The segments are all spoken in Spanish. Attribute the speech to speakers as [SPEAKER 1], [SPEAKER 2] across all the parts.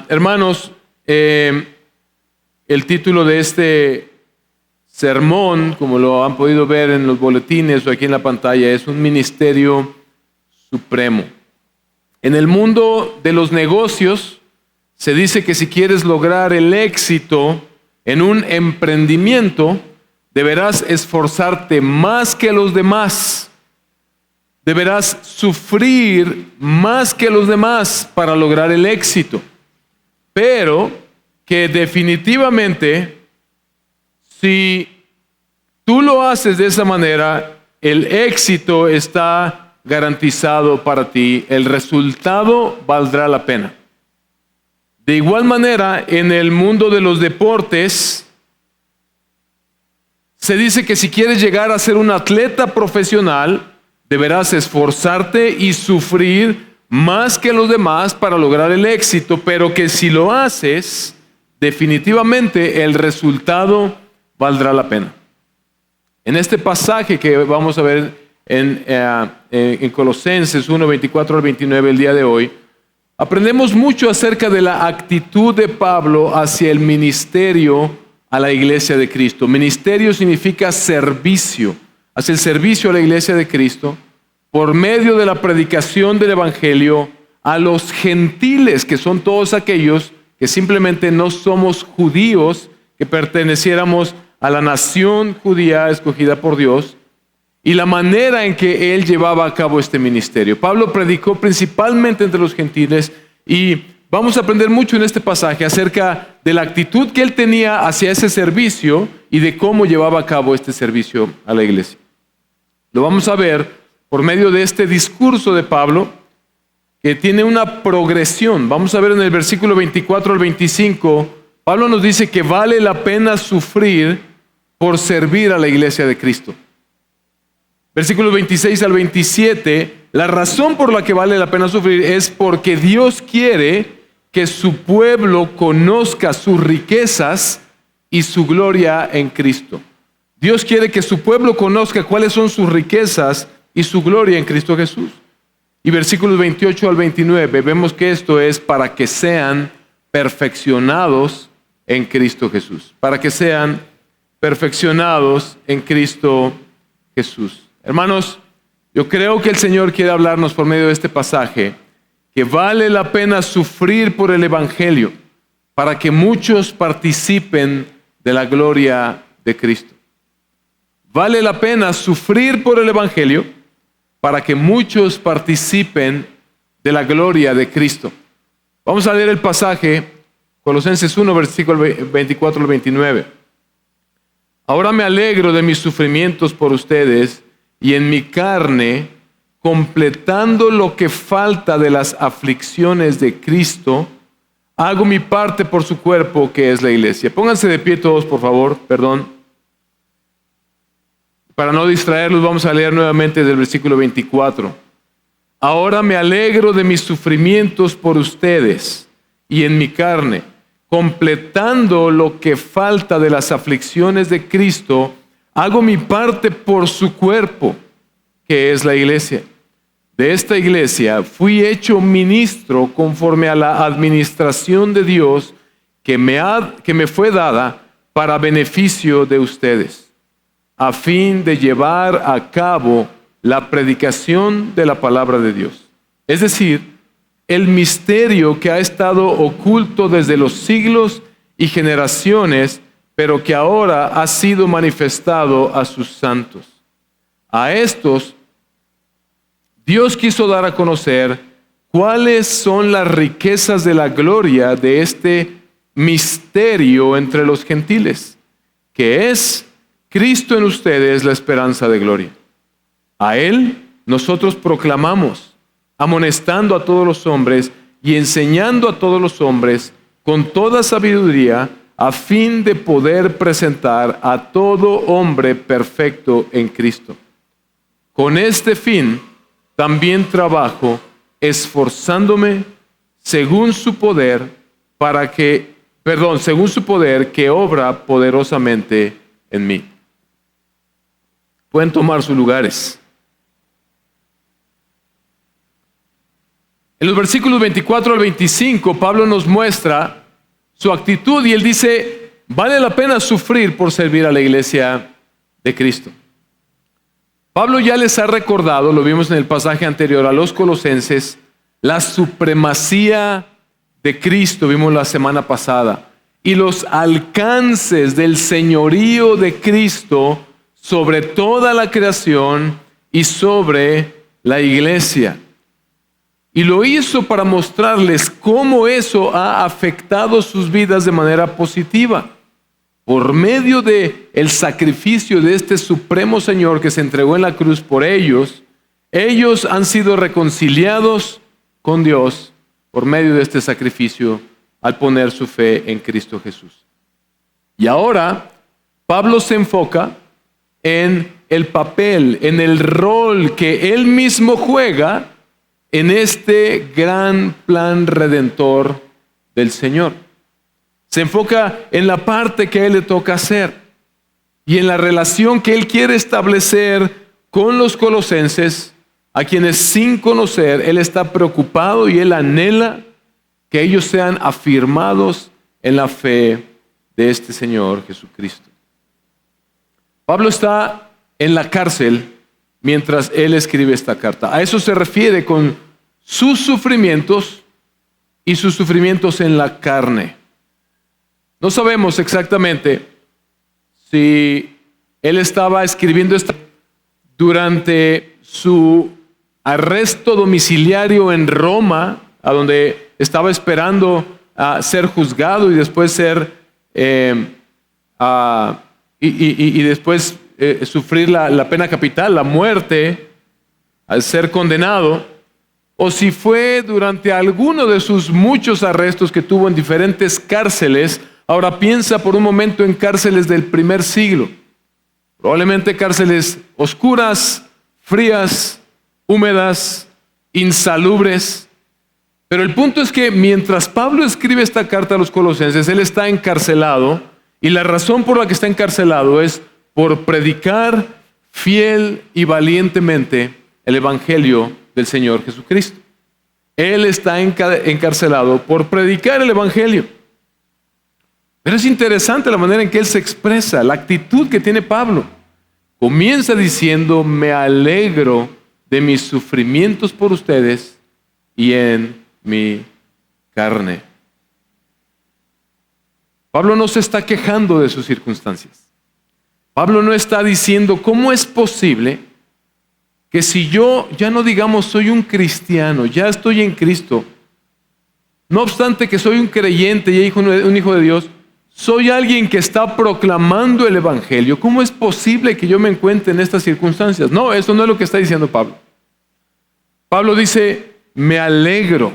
[SPEAKER 1] Hermanos, el título de este sermón, como lo han podido ver en los boletines o aquí en la pantalla, es un ministerio supremo. En el mundo de los negocios se dice que si quieres lograr el éxito en un emprendimiento, deberás esforzarte más que los demás. Deberás sufrir más que los demás para lograr el éxito. Pero que definitivamente, si tú lo haces de esa manera, el éxito está garantizado para ti. El resultado valdrá la pena. De igual manera, en el mundo de los deportes, se dice que si quieres llegar a ser un atleta profesional, deberás esforzarte y sufrir más que los demás para lograr el éxito, pero que si lo haces, definitivamente el resultado valdrá la pena. En este pasaje que vamos a ver en Colosenses 1, 24 al 29 el día de hoy, aprendemos mucho acerca de la actitud de Pablo hacia el ministerio a la iglesia de Cristo. Ministerio significa servicio, hacia el servicio a la iglesia de Cristo, por medio de la predicación del Evangelio a los gentiles, que son todos aquellos que simplemente no somos judíos, que perteneciéramos a la nación judía escogida por Dios, y la manera en que él llevaba a cabo este ministerio. Pablo predicó principalmente entre los gentiles y vamos a aprender mucho en este pasaje acerca de la actitud que él tenía hacia ese servicio y de cómo llevaba a cabo este servicio a la iglesia. Lo vamos a ver por medio de este discurso de Pablo, que tiene una progresión. Vamos a ver en el versículo 24 al 25, Pablo nos dice que vale la pena sufrir por servir a la iglesia de Cristo. Versículos 26 al 27, la razón por la que vale la pena sufrir es porque Dios quiere que su pueblo conozca sus riquezas y su gloria en Cristo. Dios quiere que su pueblo conozca cuáles son sus riquezas y su gloria en Cristo Jesús. Y versículos 28 al 29, vemos que esto es para que sean perfeccionados en Cristo Jesús. Para que sean perfeccionados en Cristo Jesús. Hermanos, yo creo que el Señor quiere hablarnos por medio de este pasaje que vale la pena sufrir por el Evangelio para que muchos participen de la gloria de Cristo. Vale la pena sufrir por el Evangelio para que muchos participen de la gloria de Cristo. Vamos a leer el pasaje, Colosenses 1, versículo 24 al 29. Ahora me alegro de mis sufrimientos por ustedes y en mi carne, completando lo que falta de las aflicciones de Cristo, hago mi parte por su cuerpo, que es la iglesia. Pónganse de pie todos, por favor, perdón. Para no distraerlos, vamos a leer nuevamente del versículo 24. Ahora me alegro de mis sufrimientos por ustedes y en mi carne, completando lo que falta de las aflicciones de Cristo, hago mi parte por su cuerpo, que es la iglesia. De esta iglesia fui hecho ministro conforme a la administración de Dios que me fue dada para beneficio de ustedes, a fin de llevar a cabo la predicación de la palabra de Dios. Es decir, el misterio que ha estado oculto desde los siglos y generaciones, pero que ahora ha sido manifestado a sus santos. A estos, Dios quiso dar a conocer cuáles son las riquezas de la gloria de este misterio entre los gentiles, que es Cristo en ustedes, la esperanza de gloria. A Él nosotros proclamamos, amonestando a todos los hombres y enseñando a todos los hombres con toda sabiduría, a fin de poder presentar a todo hombre perfecto en Cristo. Con este fin también trabajo, esforzándome según su poder según su poder que obra poderosamente en mí. Pueden tomar sus lugares. En los versículos 24 al 25, Pablo nos muestra su actitud y él dice, vale la pena sufrir por servir a la iglesia de Cristo. Pablo ya les ha recordado, lo vimos en el pasaje anterior, a los colosenses, la supremacía de Cristo, vimos la semana pasada, y los alcances del señorío de Cristo sobre toda la creación y sobre la iglesia. Y lo hizo para mostrarles cómo eso ha afectado sus vidas de manera positiva. Por medio de el sacrificio de este supremo Señor que se entregó en la cruz por ellos, ellos han sido reconciliados con Dios por medio de este sacrificio al poner su fe en Cristo Jesús. Y ahora Pablo se enfoca en el papel, en el rol que él mismo juega en este gran plan redentor del Señor. Se enfoca en la parte que a él le toca hacer y en la relación que él quiere establecer con los colosenses, a quienes sin conocer él está preocupado y él anhela que ellos sean afirmados en la fe de este Señor Jesucristo. Pablo está en la cárcel mientras él escribe esta carta. A eso se refiere con sus sufrimientos y sus sufrimientos en la carne. No sabemos exactamente si él estaba escribiendo esto durante su arresto domiciliario en Roma, a donde estaba esperando a ser juzgado y después ser después sufrir la pena capital, la muerte, al ser condenado, o si fue durante alguno de sus muchos arrestos que tuvo en diferentes cárceles. Ahora piensa por un momento en cárceles del primer siglo, probablemente cárceles oscuras, frías, húmedas, insalubres. Pero el punto es que mientras Pablo escribe esta carta a los colosenses, él está encarcelado, y la razón por la que está encarcelado es por predicar fiel y valientemente el evangelio del Señor Jesucristo. Él está encarcelado por predicar el evangelio. Pero es interesante la manera en que él se expresa, la actitud que tiene Pablo. Comienza diciendo, me alegro de mis sufrimientos por ustedes y en mi carne. Pablo no se está quejando de sus circunstancias. Pablo no está diciendo, ¿cómo es posible que si yo, ya no digamos soy un cristiano, ya estoy en Cristo, no obstante que soy un creyente y un hijo de Dios, soy alguien que está proclamando el evangelio? ¿Cómo es posible que yo me encuentre en estas circunstancias? No, eso no es lo que está diciendo Pablo. Pablo dice, me alegro.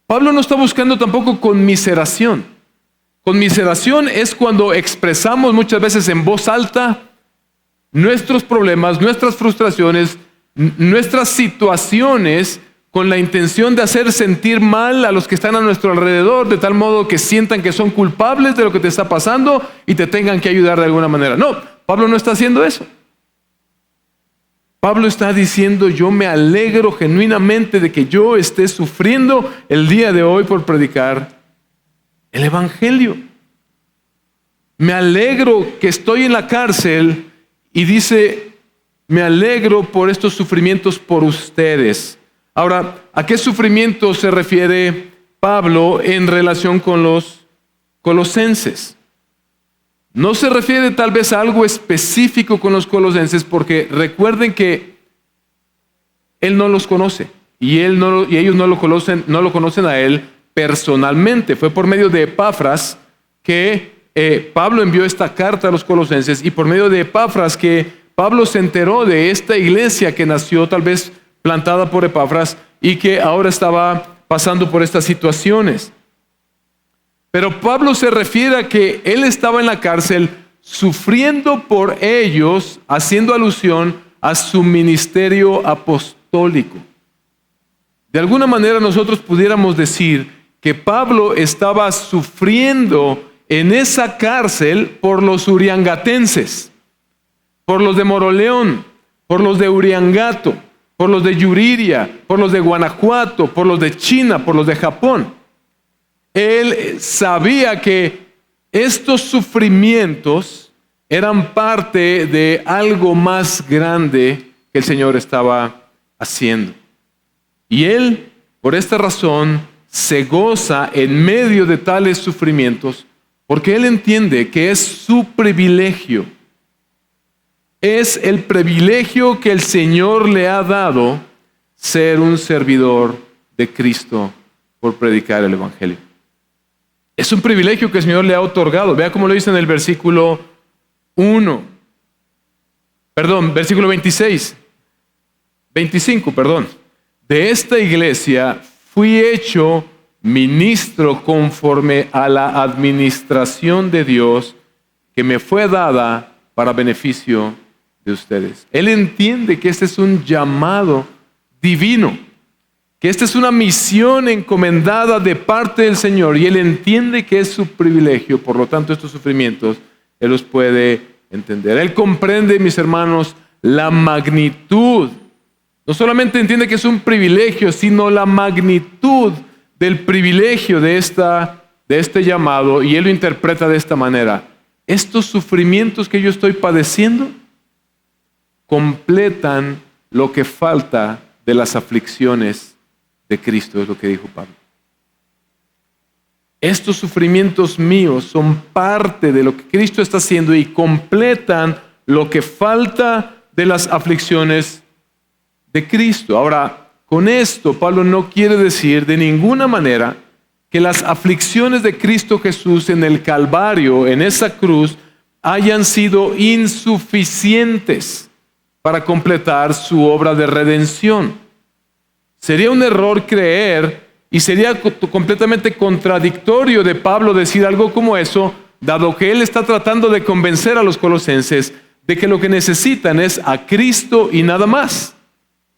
[SPEAKER 1] Pablo no está buscando tampoco conmiseración. Conmiseración es cuando expresamos muchas veces en voz alta nuestros problemas, nuestras frustraciones, nuestras situaciones, con la intención de hacer sentir mal a los que están a nuestro alrededor, de tal modo que sientan que son culpables de lo que te está pasando y te tengan que ayudar de alguna manera. No, Pablo no está haciendo eso. Pablo está diciendo, yo me alegro genuinamente de que yo esté sufriendo el día de hoy por predicar el evangelio. Me alegro que estoy en la cárcel, y dice, me alegro por estos sufrimientos por ustedes. Ahora, ¿a qué sufrimiento se refiere Pablo en relación con los colosenses? No se refiere tal vez a algo específico con los colosenses, porque recuerden que él no los conoce y ellos no lo conocen a él personalmente. Fue por medio de Epafras que Pablo envió esta carta a los colosenses, y por medio de Epafras que Pablo se enteró de esta iglesia que nació tal vez plantada por Epafras y que ahora estaba pasando por estas situaciones. Pero Pablo se refiere a que él estaba en la cárcel sufriendo por ellos, haciendo alusión a su ministerio apostólico. De alguna manera nosotros pudiéramos decir que Pablo estaba sufriendo en esa cárcel por los uriangatenses, por los de Moroleón, por los de Uriangato, por los de Yuriria, por los de Guanajuato, por los de China, por los de Japón. Él sabía que estos sufrimientos eran parte de algo más grande que el Señor estaba haciendo. Y él, por esta razón, se goza en medio de tales sufrimientos, porque él entiende que es su privilegio. Es el privilegio que el Señor le ha dado ser un servidor de Cristo por predicar el Evangelio. Es un privilegio que el Señor le ha otorgado. Vea cómo lo dice en el versículo 25, perdón. De esta iglesia fui hecho ministro conforme a la administración de Dios que me fue dada para beneficio de ustedes. Él entiende que este es un llamado divino, que esta es una misión encomendada de parte del Señor, y él entiende que es su privilegio. Por lo tanto, estos sufrimientos él los puede entender. Él comprende, mis hermanos, la magnitud. No solamente entiende que es un privilegio, sino la magnitud del privilegio de este llamado, y él lo interpreta de esta manera. Estos sufrimientos que yo estoy padeciendo completan lo que falta de las aflicciones de Cristo, es lo que dijo Pablo. Estos sufrimientos míos son parte de lo que Cristo está haciendo y completan lo que falta de las aflicciones de Cristo. Ahora, con esto, Pablo no quiere decir de ninguna manera que las aflicciones de Cristo Jesús en el Calvario, en esa cruz, hayan sido insuficientes para completar su obra de redención. Sería un error creer, y sería completamente contradictorio de Pablo decir algo como eso, dado que él está tratando de convencer a los colosenses de que lo que necesitan es a Cristo y nada más.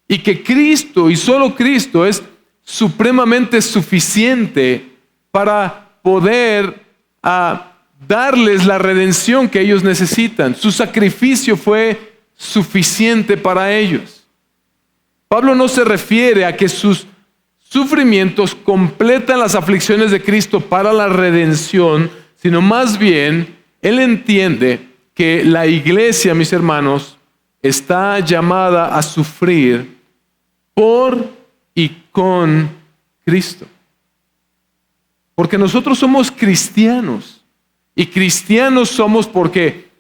[SPEAKER 1] Y que Cristo y solo Cristo es supremamente suficiente para poder darles la redención que ellos necesitan. Su sacrificio fue suficiente para ellos. Pablo no se refiere a que sus sufrimientos completan las aflicciones de Cristo para la redención, sino más bien él entiende que la iglesia, mis hermanos, está llamada a sufrir por y con Cristo. Porque nosotros somos cristianos, y cristianos somos porque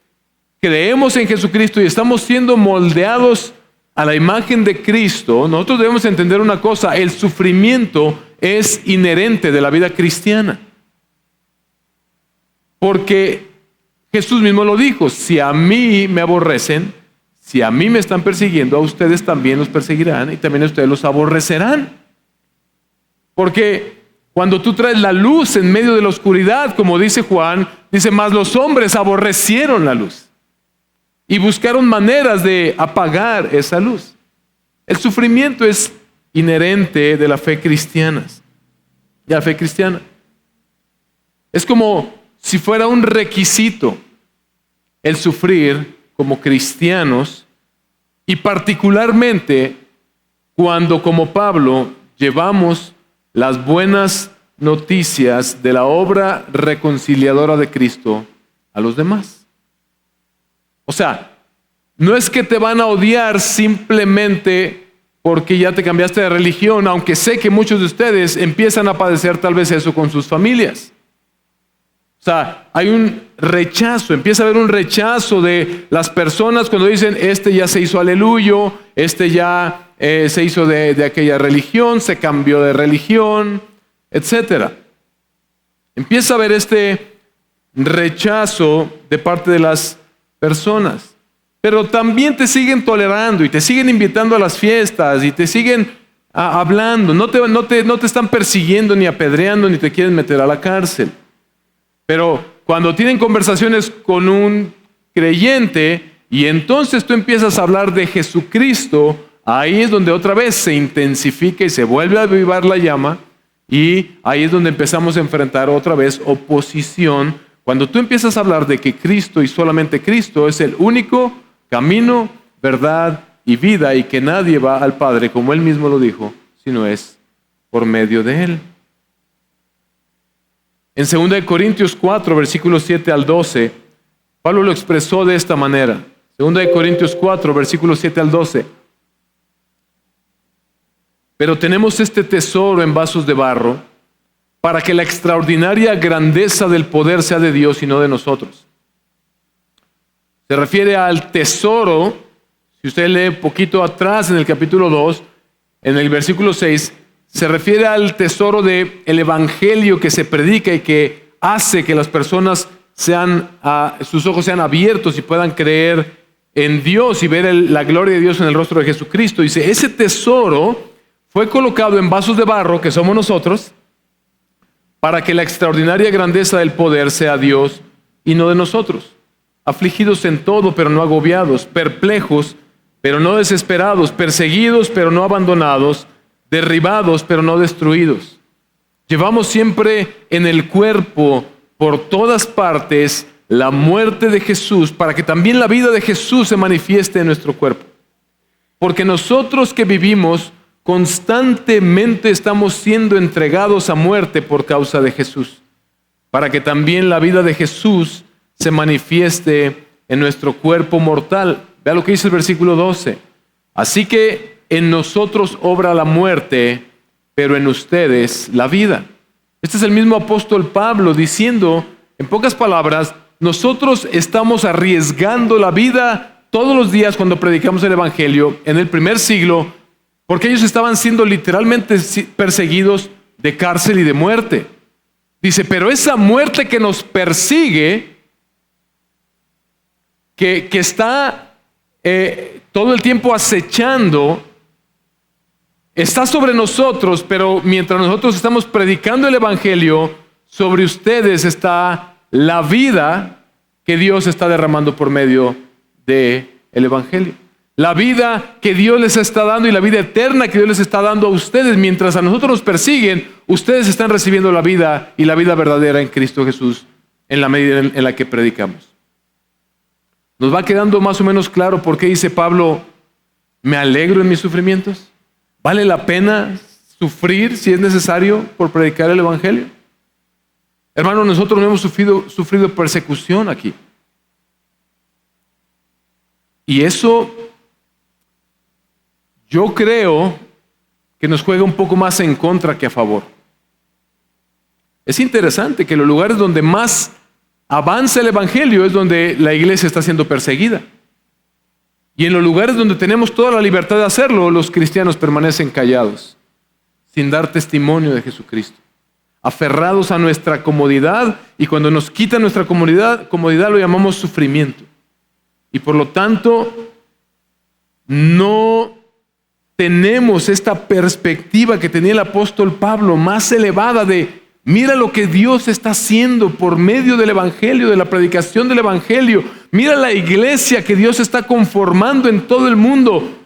[SPEAKER 1] creemos en Jesucristo y estamos siendo moldeados a la imagen de Cristo. Nosotros debemos entender una cosa: el sufrimiento es inherente de la vida cristiana. Porque Jesús mismo lo dijo: si a mí me aborrecen, si a mí me están persiguiendo, a ustedes también los perseguirán y también a ustedes los aborrecerán. Porque cuando tú traes la luz en medio de la oscuridad, como dice Juan, dice: más los hombres aborrecieron la luz y buscaron maneras de apagar esa luz. El sufrimiento es inherente de la fe cristiana. De la fe cristiana. Es como si fuera un requisito el sufrir como cristianos, y particularmente cuando, como Pablo, llevamos las buenas noticias de la obra reconciliadora de Cristo a los demás. O sea, no es que te van a odiar simplemente porque ya te cambiaste de religión, aunque sé que muchos de ustedes empiezan a padecer tal vez eso con sus familias. O sea, hay un rechazo, empieza a haber un rechazo de las personas cuando dicen: este ya se hizo aleluyo, este ya se hizo de aquella religión, se cambió de religión, etc. Empieza a haber este rechazo de parte de las personas. Pero también te siguen tolerando y te siguen invitando a las fiestas y te siguen hablando. No te están persiguiendo ni apedreando ni te quieren meter a la cárcel. Pero cuando tienen conversaciones con un creyente y entonces tú empiezas a hablar de Jesucristo, ahí es donde otra vez se intensifica y se vuelve a avivar la llama, y ahí es donde empezamos a enfrentar otra vez oposición. Cuando tú empiezas a hablar de que Cristo y solamente Cristo es el único camino, verdad y vida, y que nadie va al Padre, como Él mismo lo dijo, sino es por medio de Él. En 2 Corintios 4, versículos 7 al 12, Pablo lo expresó de esta manera. 2 Corintios 4, versículos 7 al 12. Pero tenemos este tesoro en vasos de barro, para que la extraordinaria grandeza del poder sea de Dios y no de nosotros. Se refiere al tesoro. Si usted lee un poquito atrás en el capítulo 2, en el versículo 6, se refiere al tesoro del evangelio que se predica y que hace que las personas sus ojos sean abiertos y puedan creer en Dios y ver la gloria de Dios en el rostro de Jesucristo. Dice, ese tesoro fue colocado en vasos de barro, que somos nosotros, para que la extraordinaria grandeza del poder sea Dios y no de nosotros. Afligidos en todo, pero no agobiados, perplejos, pero no desesperados, perseguidos, pero no abandonados, derribados, pero no destruidos. Llevamos siempre en el cuerpo, por todas partes, la muerte de Jesús, para que también la vida de Jesús se manifieste en nuestro cuerpo. Porque nosotros que vivimos, constantemente estamos siendo entregados a muerte por causa de Jesús, para que también la vida de Jesús se manifieste en nuestro cuerpo mortal. Vea lo que dice el versículo 12. Así que en nosotros obra la muerte, pero en ustedes la vida. Este es el mismo apóstol Pablo diciendo, en pocas palabras, nosotros estamos arriesgando la vida todos los días cuando predicamos el evangelio en el primer siglo, porque ellos estaban siendo literalmente perseguidos de cárcel y de muerte. Dice, pero esa muerte que nos persigue, que está todo el tiempo acechando, está sobre nosotros, pero mientras nosotros estamos predicando el evangelio, sobre ustedes está la vida que Dios está derramando por medio del evangelio. La vida que Dios les está dando y la vida eterna que Dios les está dando a ustedes. Mientras a nosotros nos persiguen, ustedes están recibiendo la vida y la vida verdadera en Cristo Jesús en la medida en la que predicamos. Nos va quedando más o menos claro por qué dice Pablo, me alegro en mis sufrimientos. ¿Vale la pena sufrir si es necesario por predicar el evangelio? Hermanos, nosotros no hemos sufrido persecución aquí. Y eso yo creo que nos juega un poco más en contra que a favor. Es interesante que los lugares donde más avanza el evangelio es donde la iglesia está siendo perseguida. Y en los lugares donde tenemos toda la libertad de hacerlo, los cristianos permanecen callados, sin dar testimonio de Jesucristo, aferrados a nuestra comodidad, y cuando nos quitan nuestra comodidad lo llamamos sufrimiento. Y por lo tanto, no tenemos esta perspectiva que tenía el apóstol Pablo, más elevada de, mira lo que Dios está haciendo por medio del evangelio, de la predicación del evangelio. Mira la iglesia que Dios está conformando en todo el mundo.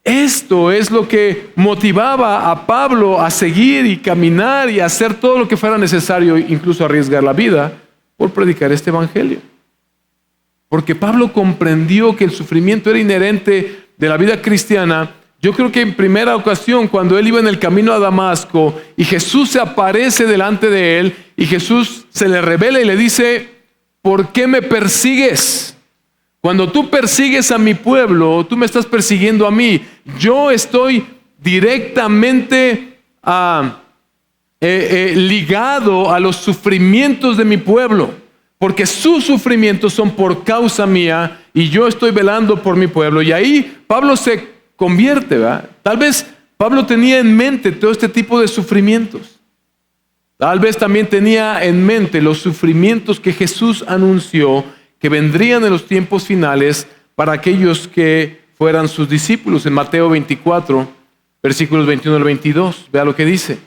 [SPEAKER 1] Esto es lo que motivaba a Pablo a seguir y caminar y hacer todo lo que fuera necesario, incluso arriesgar la vida, por predicar este evangelio. Porque Pablo comprendió que el sufrimiento era inherente de la vida cristiana. Yo creo que en primera ocasión, cuando él iba en el camino a Damasco y Jesús se aparece delante de él y Jesús se le revela y le dice, ¿por qué me persigues? Cuando tú persigues a mi pueblo, tú me estás persiguiendo a mí. Yo estoy directamente ligado a los sufrimientos de mi pueblo, porque sus sufrimientos son por causa mía y yo estoy velando por mi pueblo. Y ahí Pablo se convierte, ¿verdad? Tal vez Pablo tenía en mente todo este tipo de sufrimientos. Tal vez también tenía en mente los sufrimientos que Jesús anunció que vendrían en los tiempos finales para aquellos que fueran sus discípulos. En Mateo 24, versículos 21 al 22, vea lo que dice.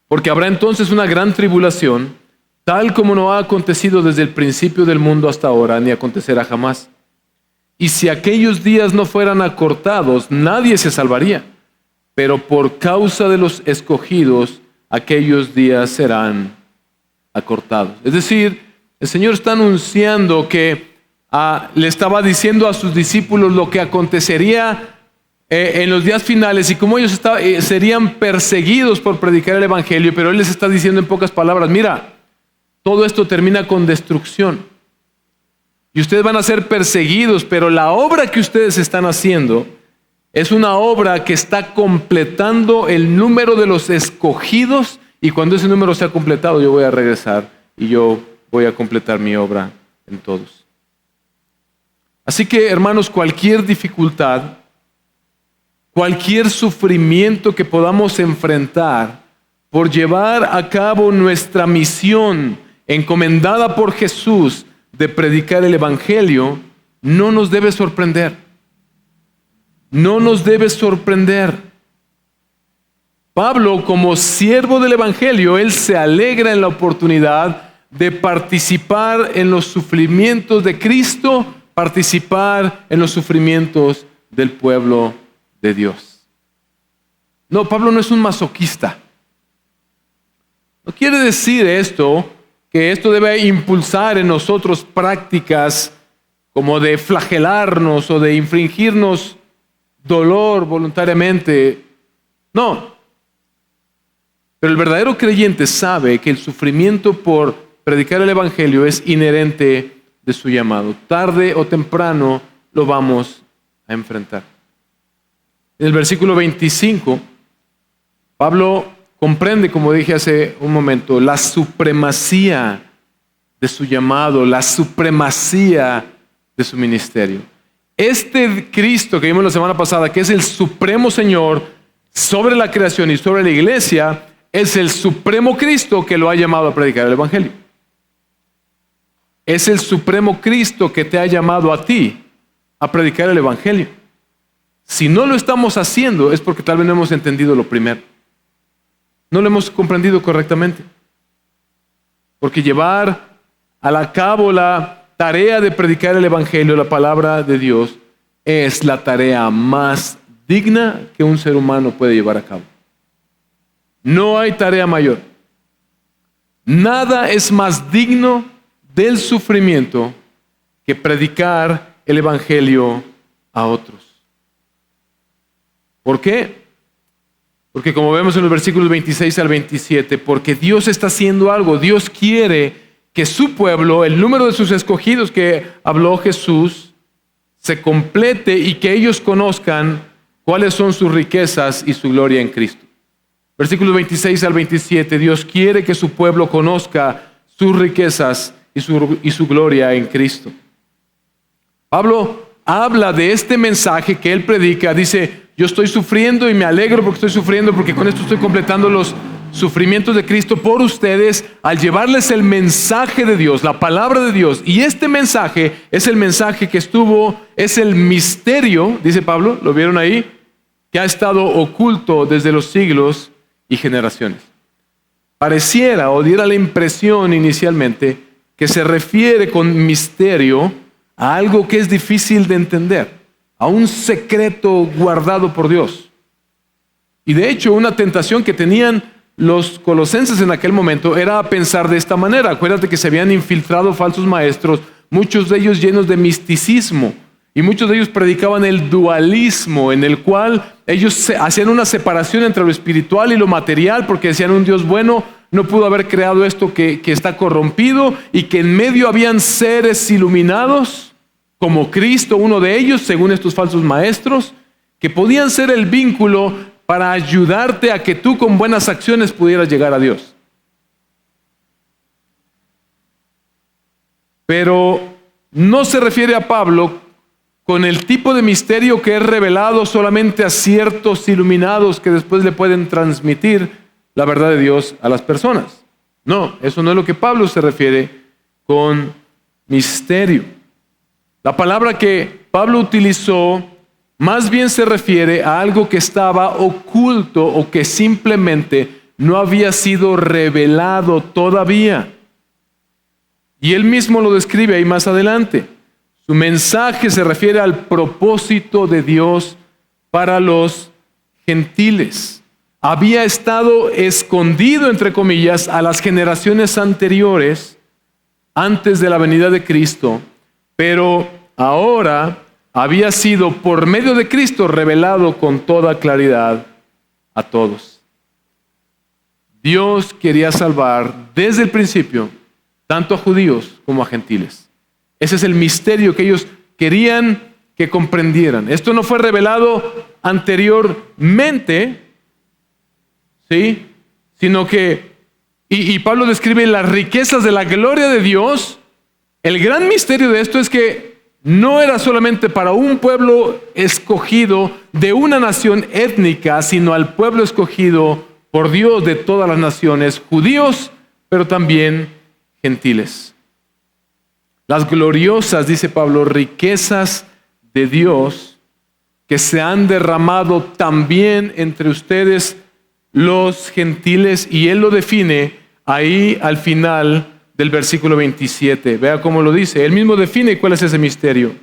[SPEAKER 1] Porque habrá entonces una gran tribulación, tal como no ha acontecido desde el principio del mundo hasta ahora, ni acontecerá jamás. Y si aquellos días no fueran acortados, nadie se salvaría. Pero por causa de los escogidos, aquellos días serán acortados. Es decir, el Señor está anunciando que le estaba diciendo a sus discípulos lo que acontecería en los días finales y cómo ellos serían perseguidos por predicar el Evangelio, pero Él les está diciendo en pocas palabras, mira, todo esto termina con destrucción. Y ustedes van a ser perseguidos, pero la obra que ustedes están haciendo es una obra que está completando el número de los escogidos, y cuando ese número sea completado yo voy a regresar y yo voy a completar mi obra en todos. Así que, hermanos, cualquier dificultad, cualquier sufrimiento que podamos enfrentar por llevar a cabo nuestra misión encomendada por Jesús de predicar el Evangelio, no nos debe sorprender. No nos debe sorprender. Pablo, como siervo del Evangelio, él se alegra en la oportunidad de participar en los sufrimientos de Cristo, participar en los sufrimientos del pueblo de Dios. No, Pablo no es un masoquista. No quiere decir esto que esto debe impulsar en nosotros prácticas como de flagelarnos o de infringirnos dolor voluntariamente. No. Pero el verdadero creyente sabe que el sufrimiento por predicar el Evangelio es inherente de su llamado. Tarde o temprano lo vamos a enfrentar. En el versículo 25, Pablo comprende, como dije hace un momento, la supremacía de su llamado, la supremacía de su ministerio. Este Cristo que vimos la semana pasada, que es el supremo Señor sobre la creación y sobre la iglesia, es el supremo Cristo que lo ha llamado a predicar el Evangelio. Es el supremo Cristo que te ha llamado a ti a predicar el Evangelio. Si no lo estamos haciendo es porque tal vez no hemos entendido lo primero. No lo hemos comprendido correctamente. Porque llevar a cabo la tarea de predicar el Evangelio, la palabra de Dios, es la tarea más digna que un ser humano puede llevar a cabo. No hay tarea mayor. Nada es más digno del sufrimiento que predicar el Evangelio a otros. ¿Por qué? Porque como vemos en los versículos 26 al 27, porque Dios está haciendo algo. Dios quiere que su pueblo, el número de sus escogidos que habló Jesús, se complete y que ellos conozcan cuáles son sus riquezas y su gloria en Cristo. Versículos 26 al 27, Dios quiere que su pueblo conozca sus riquezas y su gloria en Cristo. Pablo habla de este mensaje que él predica, dice, yo estoy sufriendo y me alegro porque estoy sufriendo, porque con esto estoy completando los sufrimientos de Cristo por ustedes al llevarles el mensaje de Dios, la palabra de Dios. Y este mensaje es el mensaje que es el misterio, dice Pablo, ¿lo vieron ahí? Que ha estado oculto desde los siglos y generaciones. Pareciera o diera la impresión inicialmente que se refiere con misterio a algo que es difícil de entender, a un secreto guardado por Dios. Y de hecho, una tentación que tenían los colosenses en aquel momento era pensar de esta manera. Acuérdate que se habían infiltrado falsos maestros, muchos de ellos llenos de misticismo, y muchos de ellos predicaban el dualismo, en el cual ellos hacían una separación entre lo espiritual y lo material, porque decían un Dios bueno no pudo haber creado esto que está corrompido, y que en medio habían seres iluminados, como Cristo, uno de ellos, según estos falsos maestros, que podían ser el vínculo para ayudarte a que tú con buenas acciones pudieras llegar a Dios. Pero no se refiere a Pablo con el tipo de misterio que es revelado solamente a ciertos iluminados que después le pueden transmitir la verdad de Dios a las personas. No, eso no es lo que Pablo se refiere con misterio. La palabra que Pablo utilizó más bien se refiere a algo que estaba oculto o que simplemente no había sido revelado todavía. Y él mismo lo describe ahí más adelante. Su mensaje se refiere al propósito de Dios para los gentiles. Había estado escondido, entre comillas, a las generaciones anteriores, antes de la venida de Cristo, pero ahora había sido por medio de Cristo revelado con toda claridad a todos. Dios quería salvar desde el principio tanto a judíos como a gentiles. Ese es el misterio que ellos querían que comprendieran. Esto no fue revelado anteriormente, ¿sí? Sino que, y Pablo describe las riquezas de la gloria de Dios. El gran misterio de esto es que no era solamente para un pueblo escogido de una nación étnica, sino al pueblo escogido por Dios de todas las naciones, judíos, pero también gentiles. Las gloriosas, dice Pablo, riquezas de Dios que se han derramado también entre ustedes los gentiles, y él lo define ahí al final del versículo 27. Vea cómo lo dice. Él mismo define cuál es ese misterio.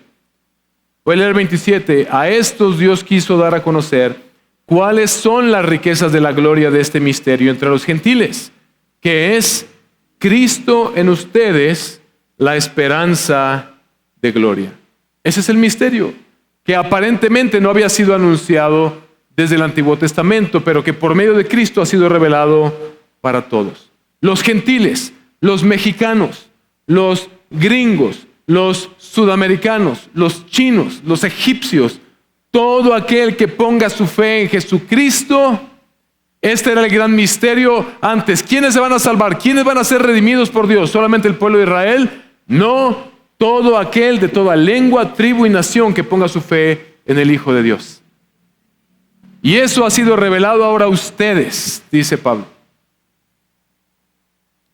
[SPEAKER 1] Voy a leer 27. A estos Dios quiso dar a conocer cuáles son las riquezas de la gloria de este misterio entre los gentiles, que es Cristo en ustedes, la esperanza de gloria. Ese es el misterio, que aparentemente no había sido anunciado desde el Antiguo Testamento, pero que por medio de Cristo ha sido revelado para todos. Los gentiles, los mexicanos, los gringos, los sudamericanos, los chinos, los egipcios, todo aquel que ponga su fe en Jesucristo. Este era el gran misterio antes. ¿Quiénes se van a salvar? ¿Quiénes van a ser redimidos por Dios? ¿Solamente el pueblo de Israel? No, todo aquel de toda lengua, tribu y nación que ponga su fe en el Hijo de Dios. Y eso ha sido revelado ahora a ustedes, dice Pablo.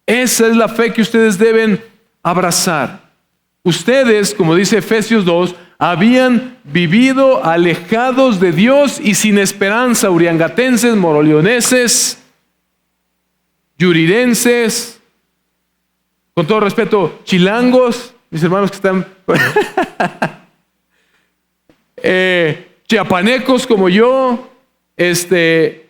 [SPEAKER 1] Esa es la fe que ustedes deben abrazar. Ustedes, como dice Efesios 2, habían vivido alejados de Dios y sin esperanza, uriangatenses, moroleoneses, yurirenses, con todo respeto, chilangos, mis hermanos que están chiapanecos como yo, Ever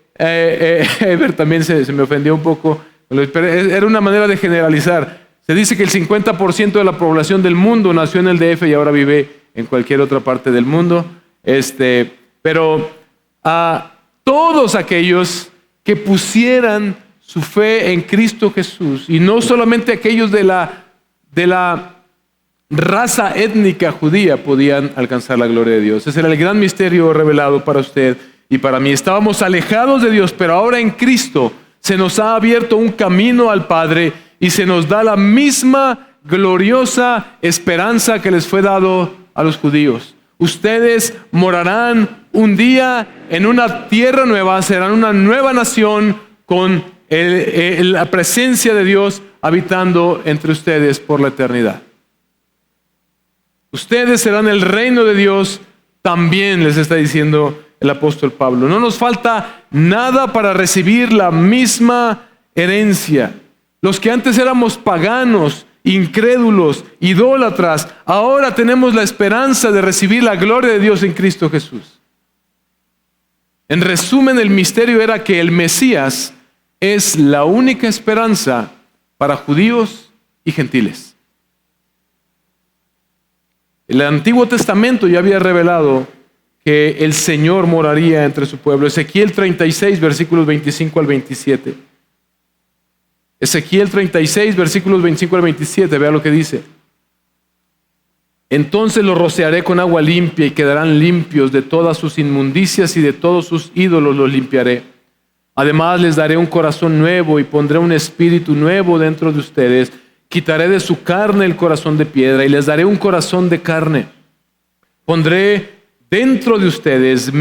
[SPEAKER 1] también se me ofendió un poco, pero era una manera de generalizar. Se dice que el 50% de la población del mundo nació en el DF y ahora vive en cualquier otra parte del mundo. Pero a todos aquellos que pusieran su fe en Cristo Jesús, y no solamente aquellos de la raza étnica judía podían alcanzar la gloria de Dios. Ese era el gran misterio revelado para usted y para mí. Estábamos alejados de Dios, pero ahora en Cristo se nos ha abierto un camino al Padre y se nos da la misma gloriosa esperanza que les fue dado a los judíos. Ustedes morarán un día en una tierra nueva, serán una nueva nación con la presencia de Dios habitando entre ustedes por la eternidad. Ustedes serán el reino de Dios también, les está diciendo el apóstol Pablo. No nos falta nada para recibir la misma herencia. Los que antes éramos paganos, incrédulos, idólatras, ahora tenemos la esperanza de recibir la gloria de Dios en Cristo Jesús. En resumen, el misterio era que el Mesías es la única esperanza para judíos y gentiles. El Antiguo Testamento ya había revelado que el Señor moraría entre su pueblo. Ezequiel 36, versículos 25 al 27. Ezequiel 36, versículos 25 al 27, vea lo que dice. Entonces los rociaré con agua limpia y quedarán limpios de todas sus inmundicias y de todos sus ídolos los limpiaré. Además les daré un corazón nuevo y pondré un espíritu nuevo dentro de ustedes. Quitaré de su carne el corazón de piedra y les daré un corazón de carne. Pondré dentro de ustedes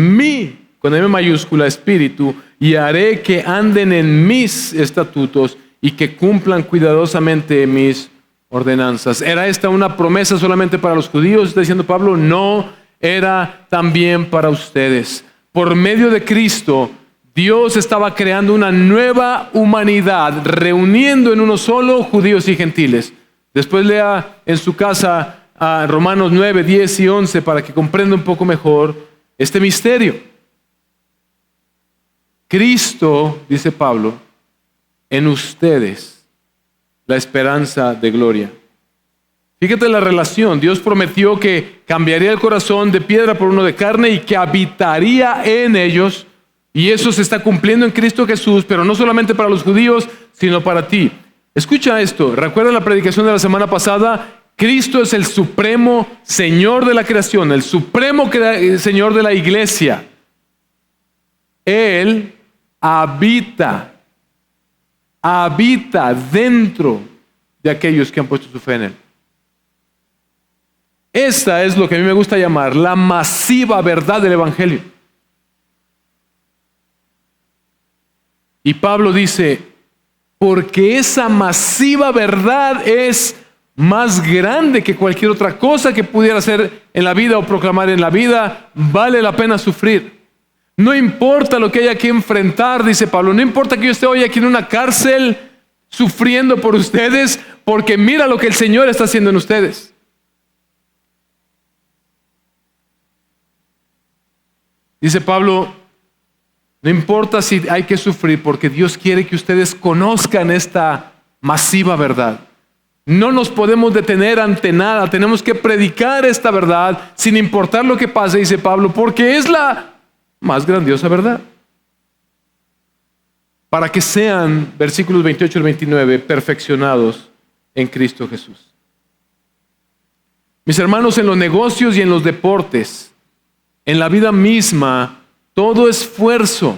[SPEAKER 1] con M mayúscula, espíritu, y haré que anden en mis estatutos y que cumplan cuidadosamente mis ordenanzas. ¿Era esta una promesa solamente para los judíos? Está diciendo Pablo, no, era también para ustedes. Por medio de Cristo, Dios estaba creando una nueva humanidad, reuniendo en uno solo judíos y gentiles. Después lea en su casa a Romanos 9, 10 y 11 para que comprenda un poco mejor este misterio. Cristo, dice Pablo, en ustedes la esperanza de gloria. Fíjate la relación. Dios prometió que cambiaría el corazón de piedra por uno de carne y que habitaría en ellos. Y eso se está cumpliendo en Cristo Jesús, pero no solamente para los judíos, sino para ti. Escucha esto. ¿Recuerda la predicación de la semana pasada? Cristo es el supremo Señor de la creación, el supremo Señor de la iglesia. Él habita dentro de aquellos que han puesto su fe en Él. Esta es lo que a mí me gusta llamar la masiva verdad del Evangelio. Y Pablo dice, porque esa masiva verdad es más grande que cualquier otra cosa que pudiera hacer en la vida o proclamar en la vida, vale la pena sufrir. No importa lo que haya que enfrentar, dice Pablo, no importa que yo esté hoy aquí en una cárcel sufriendo por ustedes, porque mira lo que el Señor está haciendo en ustedes. Dice Pablo, no importa si hay que sufrir, porque Dios quiere que ustedes conozcan esta masiva verdad. No nos podemos detener ante nada, tenemos que predicar esta verdad sin importar lo que pase, dice Pablo, porque es la más grandiosa verdad. Para que sean, versículos 28 al 29, perfeccionados en Cristo Jesús. Mis hermanos, en los negocios y en los deportes, en la vida misma, todo esfuerzo,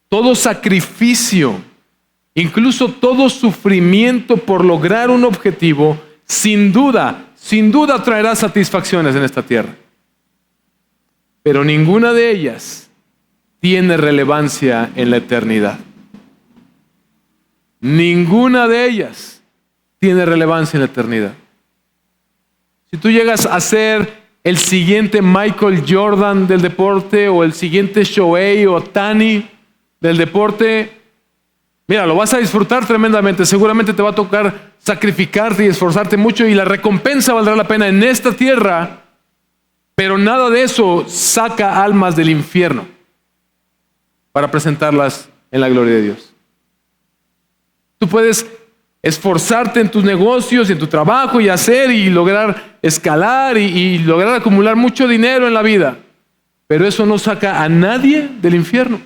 [SPEAKER 1] todo sacrificio, incluso todo sufrimiento por lograr un objetivo, sin duda traerá satisfacciones en esta tierra. Pero ninguna de ellas tiene relevancia en la eternidad. Ninguna de ellas tiene relevancia en la eternidad. Si tú llegas a ser el siguiente Michael Jordan del deporte, o el siguiente Shohei Ohtani del deporte, mira, lo vas a disfrutar tremendamente. Seguramente te va a tocar sacrificarte y esforzarte mucho, y la recompensa valdrá la pena en esta tierra, pero nada de eso saca almas del infierno para presentarlas en la gloria de Dios. Tú puedes esforzarte en tus negocios, en tu trabajo, y hacer y lograr escalar y lograr acumular mucho dinero en la vida, pero eso no saca a nadie del infierno.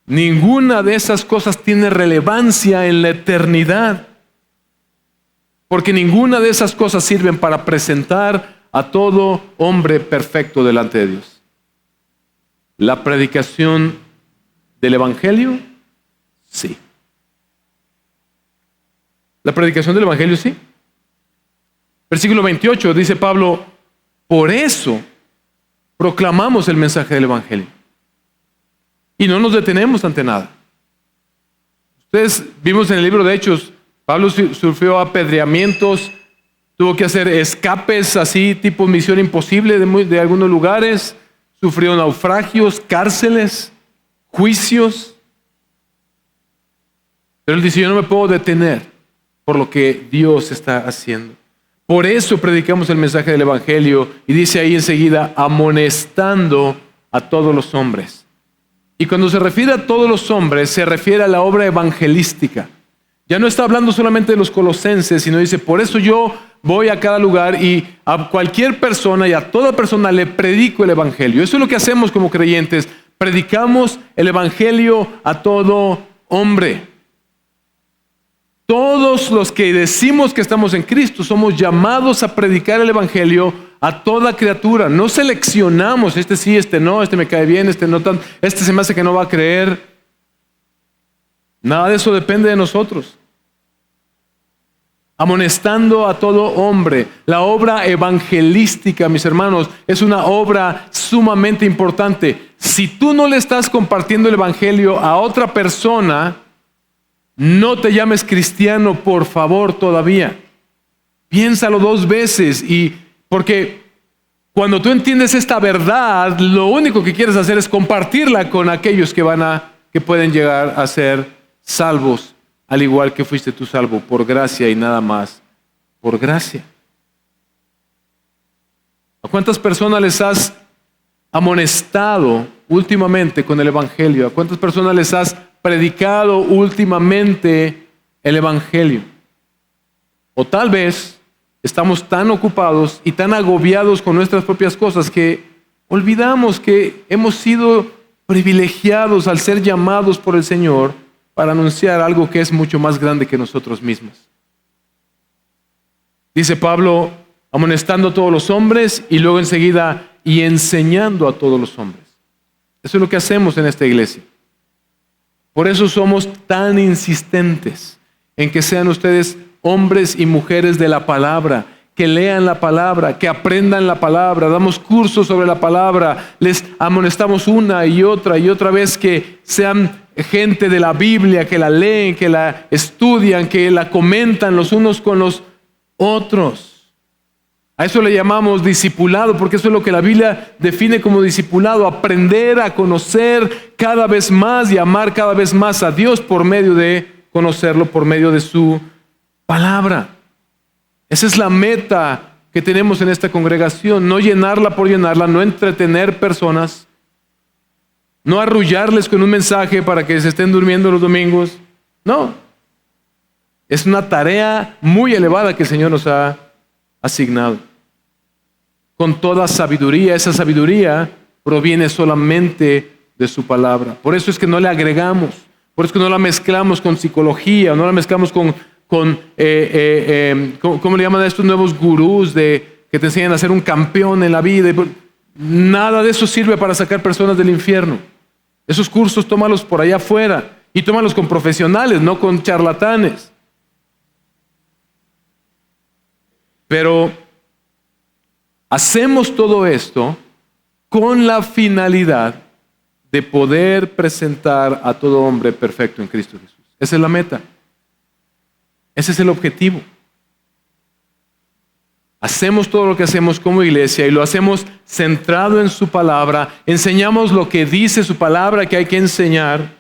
[SPEAKER 1] Ninguna de esas cosas tiene relevancia en la eternidad, porque ninguna de esas cosas sirven para presentar a todo hombre perfecto delante de Dios. La predicación del Evangelio, sí. La predicación del Evangelio, sí. Versículo 28 dice Pablo, por eso proclamamos el mensaje del Evangelio. Y no nos detenemos ante nada. Ustedes vimos en el libro de Hechos, Pablo sufrió apedreamientos, tuvo que hacer escapes así, tipo Misión Imposible de algunos lugares, sufrió naufragios, cárceles, juicios. Pero él dice, yo no me puedo detener por lo que Dios está haciendo. Por eso predicamos el mensaje del Evangelio, y dice ahí enseguida, amonestando a todos los hombres. Y cuando se refiere a todos los hombres, se refiere a la obra evangelística. Ya no está hablando solamente de los colosenses, sino dice, por eso yo voy a cada lugar y a cualquier persona y a toda persona le predico el Evangelio. Eso es lo que hacemos como creyentes. Predicamos el Evangelio a todo hombre. Todos los que decimos que estamos en Cristo somos llamados a predicar el Evangelio a toda criatura. No seleccionamos, este sí, este no, este me cae bien, este no tanto, este se me hace que no va a creer. Nada de eso depende de nosotros. Amonestando a todo hombre. La obra evangelística, mis hermanos, es una obra sumamente importante. Si tú no le estás compartiendo el Evangelio a otra persona, no te llames cristiano, por favor, todavía. Piénsalo 2 veces, porque cuando tú entiendes esta verdad, lo único que quieres hacer es compartirla con aquellos que pueden llegar a ser salvos, al igual que fuiste tú salvo, por gracia y nada más, por gracia. ¿A cuántas personas les has amonestado últimamente con el Evangelio? ¿A cuántas personas les has predicado últimamente el Evangelio. O tal vez estamos tan ocupados y tan agobiados con nuestras propias cosas que olvidamos que hemos sido privilegiados al ser llamados por el Señor para anunciar algo que es mucho más grande que nosotros mismos. Dice Pablo, amonestando a todos los hombres y luego enseguida y enseñando a todos los hombres. Eso es lo que hacemos en esta iglesia. Por eso somos tan insistentes en que sean ustedes hombres y mujeres de la palabra, que lean la palabra, que aprendan la palabra, damos cursos sobre la palabra, les amonestamos una y otra vez que sean gente de la Biblia, que la leen, que la estudian, que la comentan los unos con los otros. A eso le llamamos discipulado, porque eso es lo que la Biblia define como discipulado, aprender a conocer cada vez más y amar cada vez más a Dios por medio de conocerlo, por medio de su palabra. Esa es la meta que tenemos en esta congregación, no llenarla por llenarla, no entretener personas, no arrullarles con un mensaje para que se estén durmiendo los domingos. No, es una tarea muy elevada que el Señor nos ha asignado. Con toda sabiduría, esa sabiduría proviene solamente de su palabra. Por eso es que no le agregamos, por eso es que no la mezclamos con psicología, no la mezclamos con ¿cómo le llaman a estos nuevos gurús que te enseñan a ser un campeón en la vida? Nada de eso sirve para sacar personas del infierno. Esos cursos tómalos por allá afuera y tómalos con profesionales, no con charlatanes. Pero hacemos todo esto con la finalidad de poder presentar a todo hombre perfecto en Cristo Jesús. Esa es la meta. Ese es el objetivo. Hacemos todo lo que hacemos como iglesia y lo hacemos centrado en su palabra. Enseñamos lo que dice su palabra que hay que enseñar.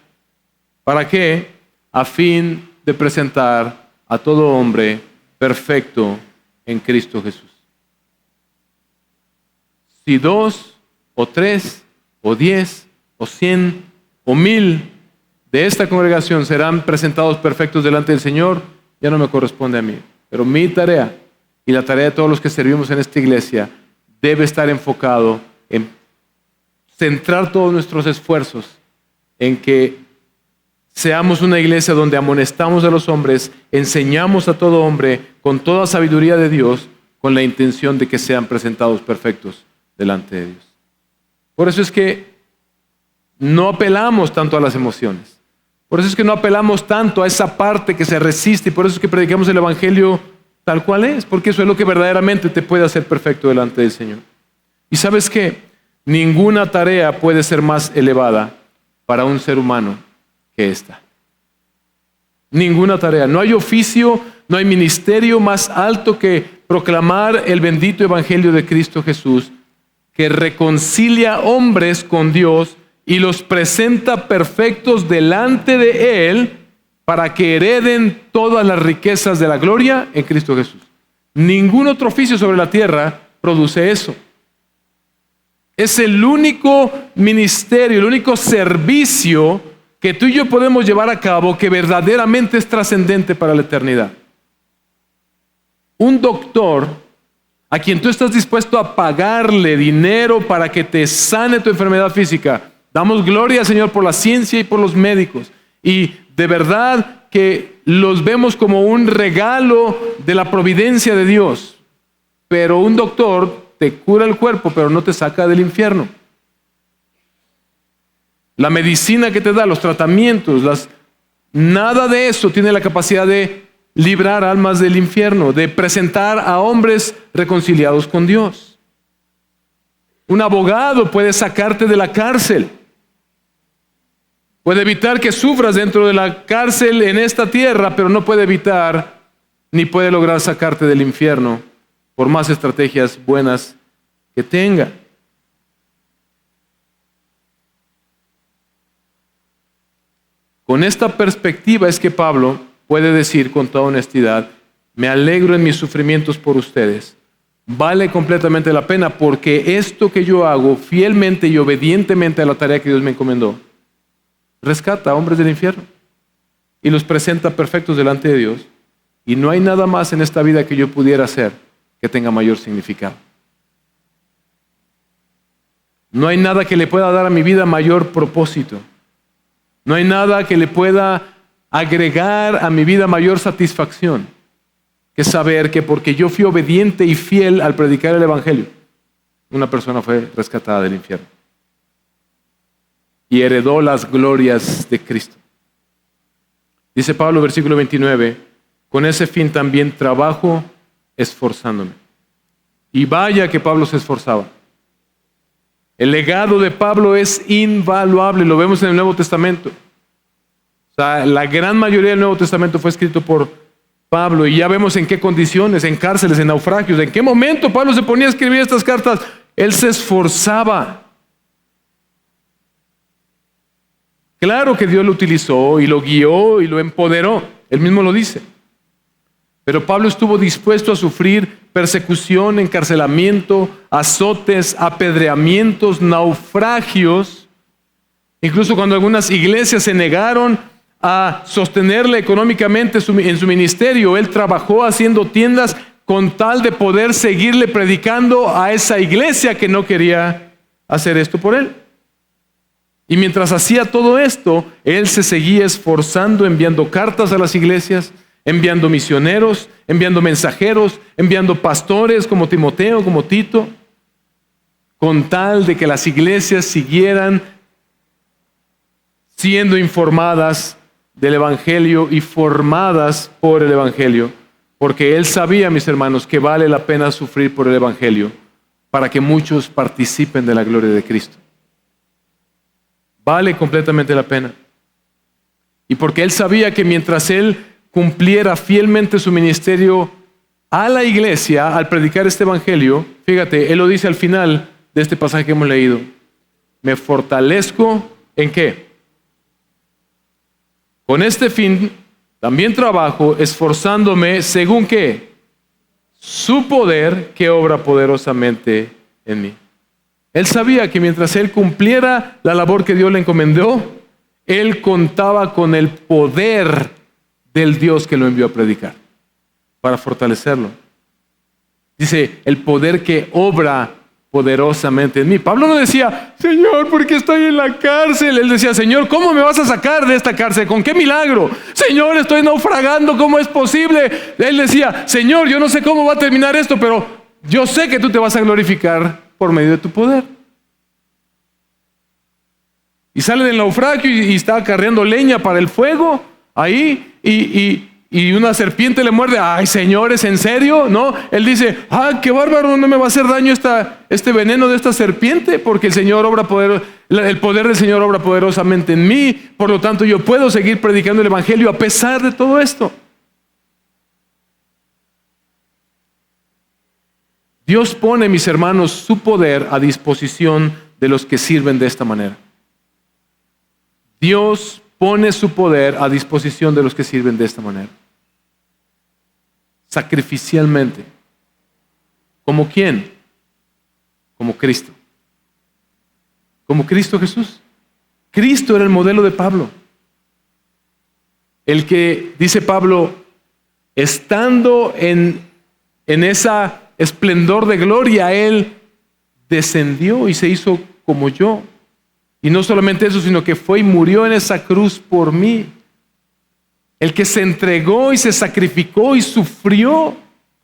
[SPEAKER 1] ¿Para qué? A fin de presentar a todo hombre perfecto en Cristo Jesús. Si 2 o 3 o 10 o 100 o 1000 de esta congregación serán presentados perfectos delante del Señor, ya no me corresponde a mí. Pero mi tarea y la tarea de todos los que servimos en esta iglesia debe estar enfocado en centrar todos nuestros esfuerzos en que seamos una iglesia donde amonestamos a los hombres, enseñamos a todo hombre con toda sabiduría de Dios, con la intención de que sean presentados perfectos delante de Dios. Por eso es que no apelamos tanto a las emociones. Por eso es que no apelamos tanto a esa parte que se resiste y por eso es que predicamos el Evangelio tal cual es, porque eso es lo que verdaderamente te puede hacer perfecto delante del Señor. Y ¿sabes qué? Ninguna tarea puede ser más elevada para un ser humano que esta. Ninguna tarea. No hay oficio, no hay ministerio más alto que proclamar el bendito Evangelio de Cristo Jesús, que reconcilia hombres con Dios y los presenta perfectos delante de Él para que hereden todas las riquezas de la gloria en Cristo Jesús. Ningún otro oficio sobre la tierra produce eso. Es el único ministerio, el único servicio que tú y yo podemos llevar a cabo que verdaderamente es trascendente para la eternidad. Un doctor a quien tú estás dispuesto a pagarle dinero para que te sane tu enfermedad física. Damos gloria al Señor por la ciencia y por los médicos. Y de verdad que los vemos como un regalo de la providencia de Dios. Pero un doctor te cura el cuerpo, pero no te saca del infierno. La medicina que te da, los tratamientos, nada de eso tiene la capacidad de librar almas del infierno, de presentar a hombres reconciliados con Dios. Un abogado puede sacarte de la cárcel. Puede evitar que sufras dentro de la cárcel en esta tierra, pero no puede evitar ni puede lograr sacarte del infierno por más estrategias buenas que tenga. Con esta perspectiva es que Pablo puede decir con toda honestidad, me alegro en mis sufrimientos por ustedes. Vale completamente la pena porque esto que yo hago fielmente y obedientemente a la tarea que Dios me encomendó, rescata a hombres del infierno y los presenta perfectos delante de Dios. Y no hay nada más en esta vida que yo pudiera hacer que tenga mayor significado. No hay nada que le pueda dar a mi vida mayor propósito. No hay nada que le pueda agregar a mi vida mayor satisfacción que saber que porque yo fui obediente y fiel al predicar el Evangelio, una persona fue rescatada del infierno y heredó las glorias de Cristo. Dice Pablo, versículo 29, con ese fin también trabajo esforzándome. Y vaya que Pablo se esforzaba. El legado de Pablo es invaluable, lo vemos en el Nuevo Testamento. O sea, la gran mayoría del Nuevo Testamento fue escrito por Pablo y ya vemos en qué condiciones, en cárceles, en naufragios, en qué momento Pablo se ponía a escribir estas cartas. Él se esforzaba. Claro que Dios lo utilizó y lo guió y lo empoderó, él mismo lo dice. Pero Pablo estuvo dispuesto a sufrir persecución, encarcelamiento, azotes, apedreamientos, naufragios. Incluso cuando algunas iglesias se negaron a sostenerle económicamente en su ministerio, él trabajó haciendo tiendas con tal de poder seguirle predicando a esa iglesia que no quería hacer esto por él. Y mientras hacía todo esto, él se seguía esforzando, enviando cartas a las iglesias, enviando misioneros, enviando mensajeros, enviando pastores como Timoteo, como Tito, con tal de que las iglesias siguieran siendo informadas del Evangelio y formadas por el Evangelio, porque él sabía, mis hermanos, que vale la pena sufrir por el Evangelio para que muchos participen de la gloria de Cristo. Vale completamente la pena. Y porque él sabía que mientras él cumpliera fielmente su ministerio a la iglesia al predicar este evangelio, fíjate, él lo dice al final de este pasaje que hemos leído. Me fortalezco ¿en qué? Con este fin también trabajo esforzándome según ¿qué? Su poder que obra poderosamente en mí. Él sabía que mientras él cumpliera la labor que Dios le encomendó, él contaba con el poder del Dios que lo envió a predicar para fortalecerlo. Dice, el poder que obra poderosamente en mí. Pablo no decía, Señor, ¿por qué estoy en la cárcel? Él decía, Señor, ¿cómo me vas a sacar de esta cárcel? ¿Con qué milagro? Señor, estoy naufragando, ¿cómo es posible? Él decía, Señor, yo no sé cómo va a terminar esto, pero yo sé que tú te vas a glorificar por medio de tu poder. Y sale del naufragio y está acarreando leña para el fuego ahí y una serpiente le muerde. Ay, señores, ¿en serio? No, él dice, qué bárbaro, no me va a hacer daño este veneno de esta serpiente, porque el poder del Señor obra poderosamente en mí, por lo tanto yo puedo seguir predicando el Evangelio a pesar de todo esto. Dios pone, mis hermanos, su poder a disposición de los que sirven de esta manera. Dios pone su poder a disposición de los que sirven de esta manera. Sacrificialmente. ¿Como quién? Como Cristo. Como Cristo Jesús. Cristo era el modelo de Pablo. El que, dice Pablo, estando en esa esplendor de gloria, él descendió y se hizo como yo. Y no solamente eso, sino que fue y murió en esa cruz por mí. El que se entregó y se sacrificó y sufrió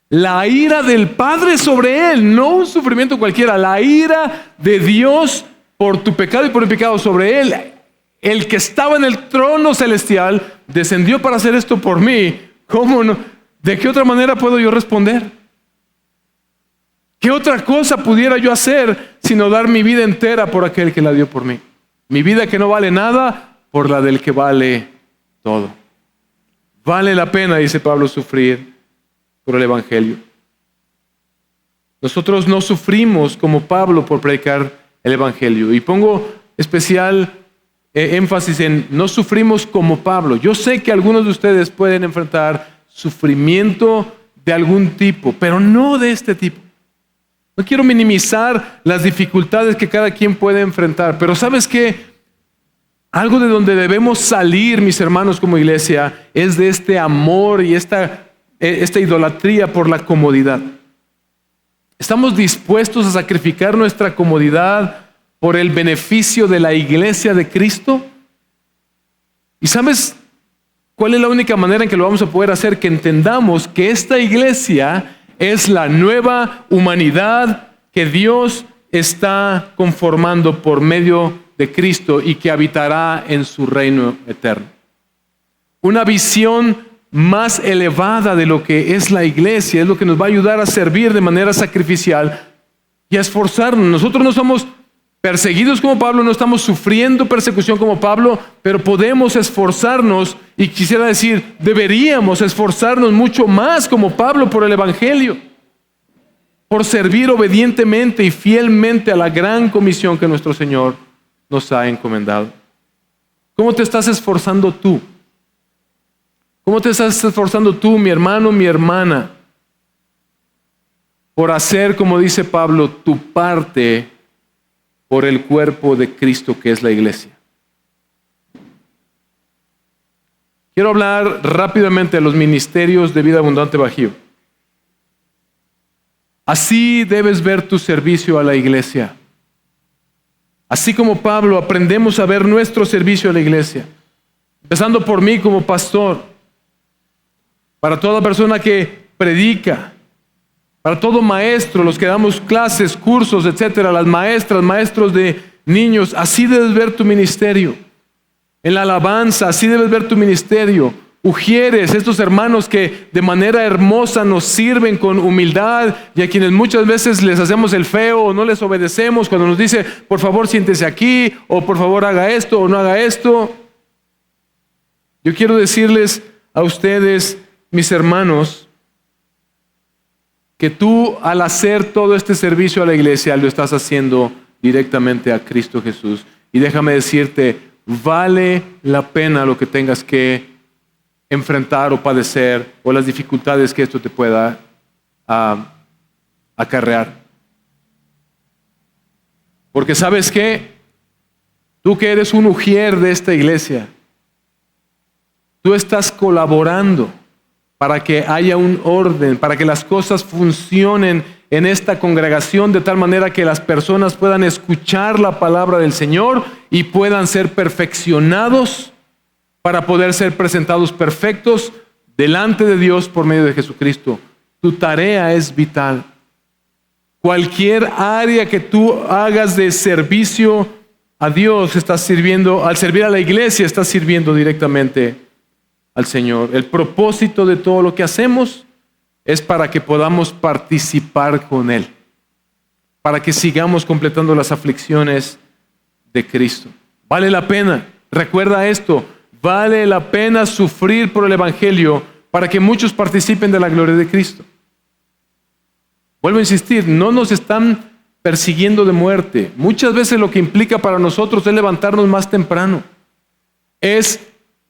[SPEAKER 1] la ira del Padre sobre él, no un sufrimiento cualquiera, la ira de Dios por tu pecado y por el pecado sobre él. El que estaba en el trono celestial descendió para hacer esto por mí. ¿Cómo no? ¿De qué otra manera puedo yo responder? ¿Qué otra cosa pudiera yo hacer sino dar mi vida entera por aquel que la dio por mí? Mi vida que no vale nada por la del que vale todo. Vale la pena, dice Pablo, sufrir por el Evangelio. Nosotros no sufrimos como Pablo por predicar el Evangelio. Y pongo especial énfasis en no sufrimos como Pablo. Yo sé que algunos de ustedes pueden enfrentar sufrimiento de algún tipo, pero no de este tipo. No quiero minimizar las dificultades que cada quien puede enfrentar, pero ¿sabes qué? Algo de donde debemos salir, mis hermanos, como iglesia, es de este amor y esta idolatría por la comodidad. ¿Estamos dispuestos a sacrificar nuestra comodidad por el beneficio de la iglesia de Cristo? ¿Y sabes cuál es la única manera en que lo vamos a poder hacer? Que entendamos que esta iglesia es la nueva humanidad que Dios está conformando por medio de Cristo y que habitará en su reino eterno. Una visión más elevada de lo que es la iglesia es lo que nos va a ayudar a servir de manera sacrificial y a esforzarnos. Nosotros no somos perseguidos como Pablo, no estamos sufriendo persecución como Pablo, pero podemos esforzarnos, y quisiera decir, deberíamos esforzarnos mucho más como Pablo por el evangelio, por servir obedientemente y fielmente a la gran comisión que nuestro Señor nos ha encomendado. ¿Cómo te estás esforzando tú? ¿Cómo te estás esforzando tú, mi hermano, mi hermana, por hacer, como dice Pablo, tu parte por el cuerpo de Cristo que es la iglesia? Quiero hablar rápidamente de los ministerios de Vida Abundante Bajío. Así debes ver tu servicio a la iglesia. Así como Pablo, aprendemos a ver nuestro servicio a la iglesia, empezando por mí como pastor. Para toda persona que predica, para todo maestro, los que damos clases, cursos, etcétera, las maestras, maestros de niños, así debes ver tu ministerio. En la alabanza, así debes ver tu ministerio. Ujieres, estos hermanos que de manera hermosa nos sirven con humildad y a quienes muchas veces les hacemos el feo o no les obedecemos cuando nos dice, por favor siéntese aquí, o por favor haga esto o no haga esto. Yo quiero decirles a ustedes, mis hermanos, que tú al hacer todo este servicio a la iglesia lo estás haciendo directamente a Cristo Jesús. Y déjame decirte, vale la pena lo que tengas que enfrentar o padecer o las dificultades que esto te pueda acarrear. Porque ¿sabes qué? Tú que eres un ujier de esta iglesia, tú estás colaborando para que haya un orden, para que las cosas funcionen en esta congregación de tal manera que las personas puedan escuchar la palabra del Señor y puedan ser perfeccionados para poder ser presentados perfectos delante de Dios por medio de Jesucristo. Tu tarea es vital. Cualquier área que tú hagas de servicio a Dios, estás sirviendo, al servir a la iglesia, estás sirviendo directamente al Señor. El propósito de todo lo que hacemos es para que podamos participar con Él, para que sigamos completando las aflicciones de Cristo. Vale la pena, recuerda esto, vale la pena sufrir por el Evangelio para que muchos participen de la gloria de Cristo. Vuelvo a insistir, no nos están persiguiendo de muerte. Muchas veces lo que implica para nosotros es levantarnos más temprano. Es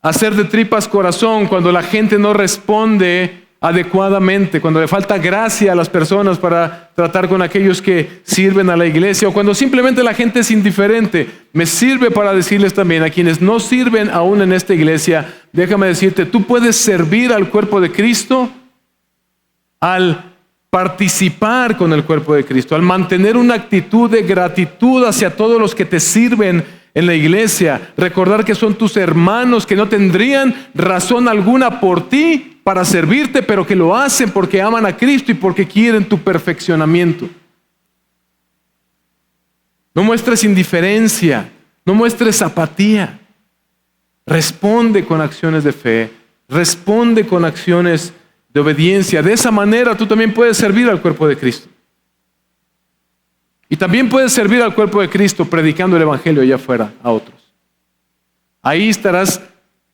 [SPEAKER 1] hacer de tripas corazón cuando la gente no responde adecuadamente, cuando le falta gracia a las personas para tratar con aquellos que sirven a la iglesia, o cuando simplemente la gente es indiferente. Me sirve para decirles también a quienes no sirven aún en esta iglesia, déjame decirte, tú puedes servir al cuerpo de Cristo al participar con el cuerpo de Cristo, al mantener una actitud de gratitud hacia todos los que te sirven en la iglesia, recordar que son tus hermanos que no tendrían razón alguna por ti para servirte, pero que lo hacen porque aman a Cristo y porque quieren tu perfeccionamiento. No muestres indiferencia, no muestres apatía. Responde con acciones de fe, responde con acciones de obediencia. De esa manera tú también puedes servir al cuerpo de Cristo. Y también puedes servir al cuerpo de Cristo predicando el Evangelio allá afuera a otros. Ahí estarás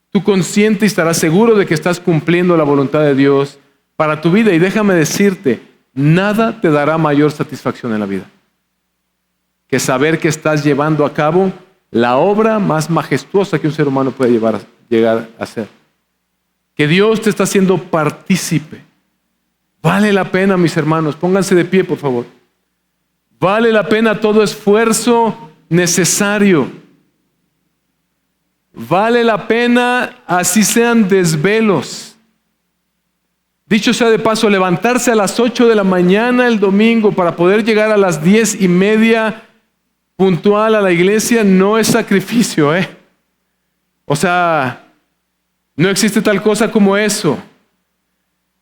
[SPEAKER 1] tú consciente y estarás seguro de que estás cumpliendo la voluntad de Dios para tu vida. Y déjame decirte, nada te dará mayor satisfacción en la vida que saber que estás llevando a cabo la obra más majestuosa que un ser humano puede llegar a hacer. Que Dios te está haciendo partícipe. Vale la pena, mis hermanos, pónganse de pie, por favor. Vale la pena todo esfuerzo necesario. vale la pena, así sean desvelos. Dicho sea de paso, levantarse a las 8 de la mañana el domingo para poder llegar a las 10:30 puntual a la iglesia no es sacrificio, O sea, no existe tal cosa como eso.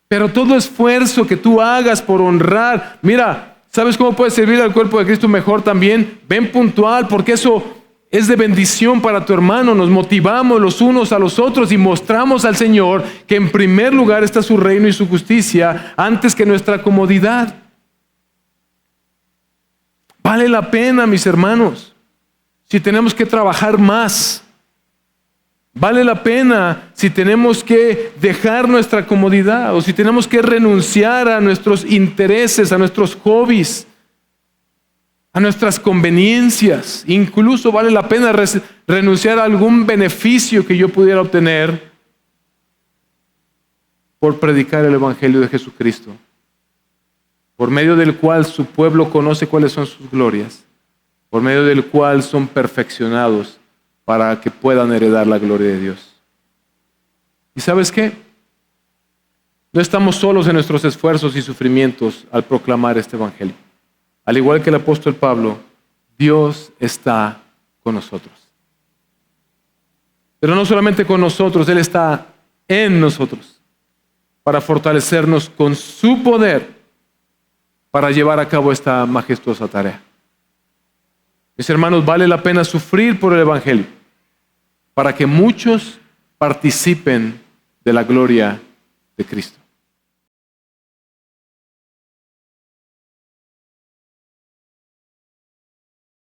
[SPEAKER 1] Pero todo esfuerzo que tú hagas por honrar, mira, ¿sabes cómo puedes servir al cuerpo de Cristo mejor también? Ven puntual, porque eso es de bendición para tu hermano. Nos motivamos los unos a los otros y mostramos al Señor que en primer lugar está su reino y su justicia antes que nuestra comodidad. Vale la pena, mis hermanos, si tenemos que trabajar más. Vale la pena si tenemos que dejar nuestra comodidad o si tenemos que renunciar a nuestros intereses, a nuestros hobbies, a nuestras conveniencias. Incluso vale la pena renunciar a algún beneficio que yo pudiera obtener por predicar el Evangelio de Jesucristo, por medio del cual su pueblo conoce cuáles son sus glorias, por medio del cual son perfeccionados para que puedan heredar la gloria de Dios. ¿Y sabes qué? No estamos solos en nuestros esfuerzos y sufrimientos al proclamar este Evangelio. Al igual que el apóstol Pablo, Dios está con nosotros. Pero no solamente con nosotros, Él está en nosotros para fortalecernos con su poder para llevar a cabo esta majestuosa tarea. Mis hermanos, vale la pena sufrir por el Evangelio para que muchos participen de la gloria de Cristo.